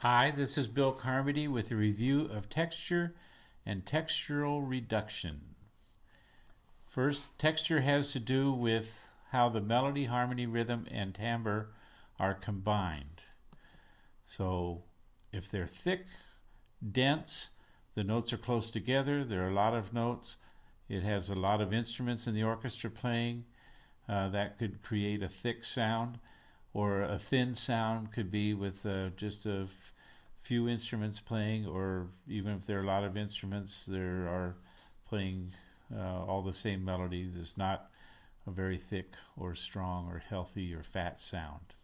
Hi, this is Bill Carmody with a review of texture and textural reduction. First, texture has to do with how the melody, harmony, rhythm, and timbre are combined. So if they're thick, dense, the notes are close together, there are a lot of notes, it has a lot of instruments in the orchestra playing, that could create a thick sound. Or a thin sound could be with just a few instruments playing, or even if there are a lot of instruments, there are playing all the same melodies. It's not a very thick or strong or healthy or fat sound.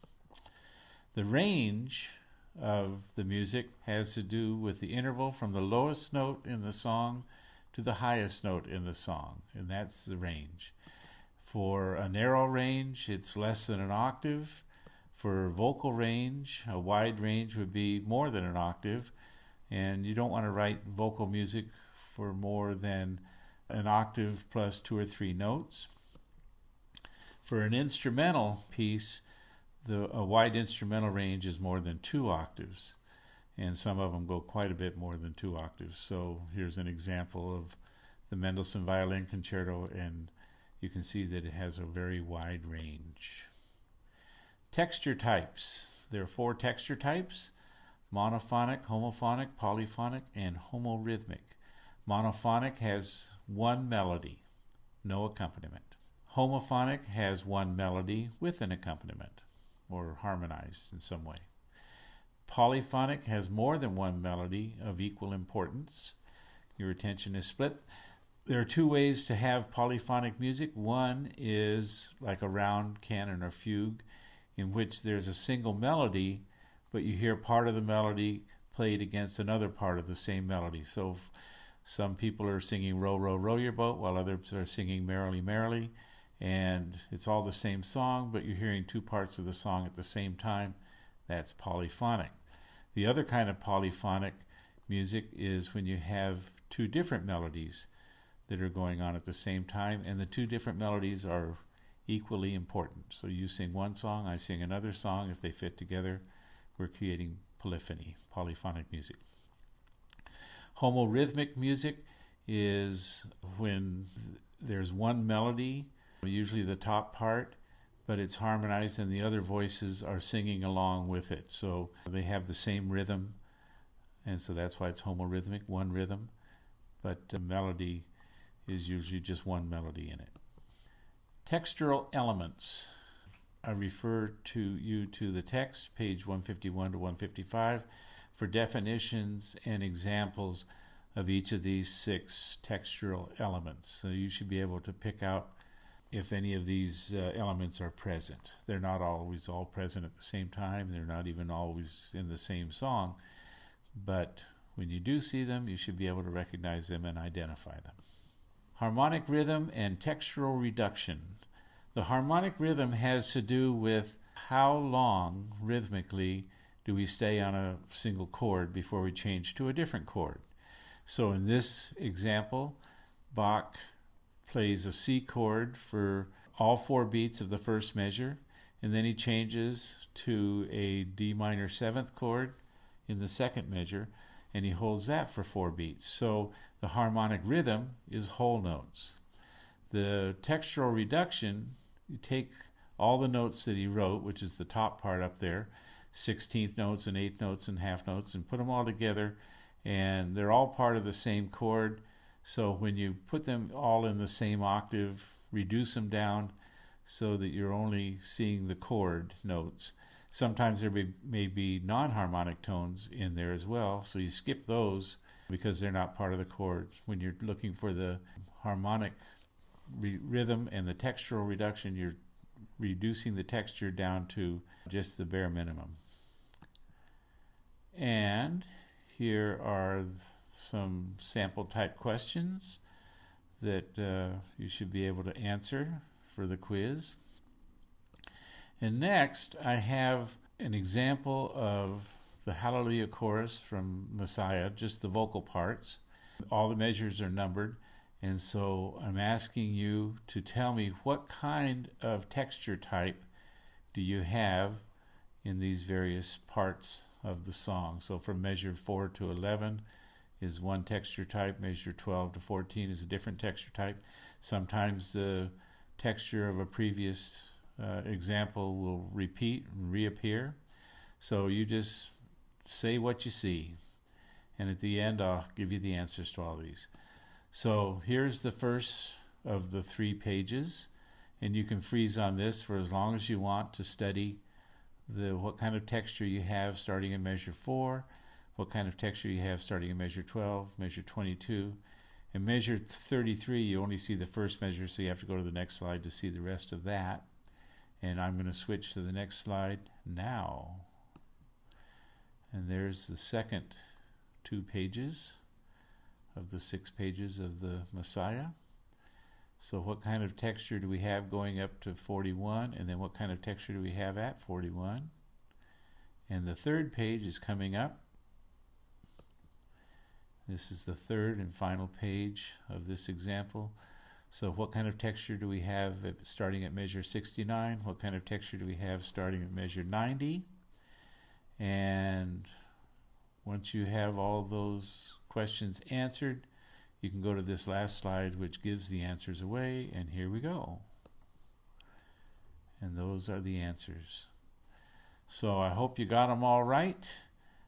The range of the music has to do with the interval from the lowest note in the song to the highest note in the song, and that's the range. For a narrow range, it's less than an octave. For vocal range, a wide range would be more than an octave, and you don't want to write vocal music for more than an octave plus 2 or 3 notes. For an instrumental piece, a wide instrumental range is more than 2 octaves, and some of them go quite a bit more than 2 octaves. So here's an example of the Mendelssohn Violin Concerto, and you can see that it has a very wide range. Texture types. There are 4 texture types: monophonic, homophonic, polyphonic, and homorhythmic. Monophonic has one melody, no accompaniment. Homophonic has one melody with an accompaniment, or harmonized in some way. Polyphonic has more than one melody of equal importance. Your attention is split. There are 2 ways to have polyphonic music. One is like a round canon or fugue, in which there's a single melody, but you hear part of the melody played against another part of the same melody. So some people are singing Row, Row, Row Your Boat, while others are singing Merrily, Merrily, and it's all the same song, but you're hearing 2 parts of the song at the same time. That's polyphonic. The other kind of polyphonic music is when you have 2 different melodies that are going on at the same time, and the 2 different melodies are equally important. So you sing one song, I sing another song. If they fit together, we're creating polyphony, polyphonic music. Homorhythmic music is when there's one melody, usually the top part, but it's harmonized and the other voices are singing along with it. So they have the same rhythm, and so that's why it's homorhythmic, one rhythm, but the melody is usually just one melody in it. Textural elements. I refer you to the text, page 151 to 155, for definitions and examples of each of these 6 textural elements. So you should be able to pick out if any of these elements are present. They're not always all present at the same time. They're not even always in the same song. But when you do see them, you should be able to recognize them and identify them. Harmonic rhythm and textural reduction. The harmonic rhythm has to do with how long rhythmically do we stay on a single chord before we change to a different chord. So in this example, Bach plays a C chord for all 4 beats of the first measure, and then he changes to a D minor 7th chord in the second measure, and he holds that for 4 beats. So the harmonic rhythm is whole notes. The textural reduction, you take all the notes that he wrote, which is the top part up there, 16th notes and 8th notes and half notes, and put them all together, and they're all part of the same chord. So when you put them all in the same octave, reduce them down so that you're only seeing the chord notes. Sometimes there may be non-harmonic tones in there as well, so you skip those because they're not part of the chord. When you're looking for the harmonic rhythm and the textural reduction, you're reducing the texture down to just the bare minimum. And here are some sample type questions that you should be able to answer for the quiz. And next I have an example of the Hallelujah Chorus from Messiah, just the vocal parts. All the measures are numbered, and so I'm asking you to tell me what kind of texture type do you have in these various parts of the song. So from measure 4 to 11 is one texture type, measure 12 to 14 is a different texture type. Sometimes the texture of a previous example will reappear. So you just say what you see, and at the end I'll give you the answers to all these. So here's the first of the 3 pages, and you can freeze on this for as long as you want to study what kind of texture you have starting in measure 4, what kind of texture you have starting in measure 12, measure 22. In measure 33, you only see the first measure, so you have to go to the next slide to see the rest of that. And I'm going to switch to the next slide now. And there's the second 2 pages of the 6 pages of the Messiah. So what kind of texture do we have going up to 41, and then what kind of texture do we have at 41? And the third page is coming up. This is the third and final page of this example. So what kind of texture do we have starting at measure 69? What kind of texture do we have starting at measure 90? And once you have all those questions answered, you can go to this last slide, which gives the answers away, and here we go. And those are the answers. So I hope you got them all right.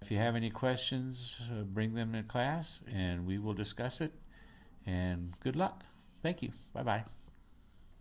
If you have any questions, bring them in class, and we will discuss it. And good luck. Thank you. Bye-bye.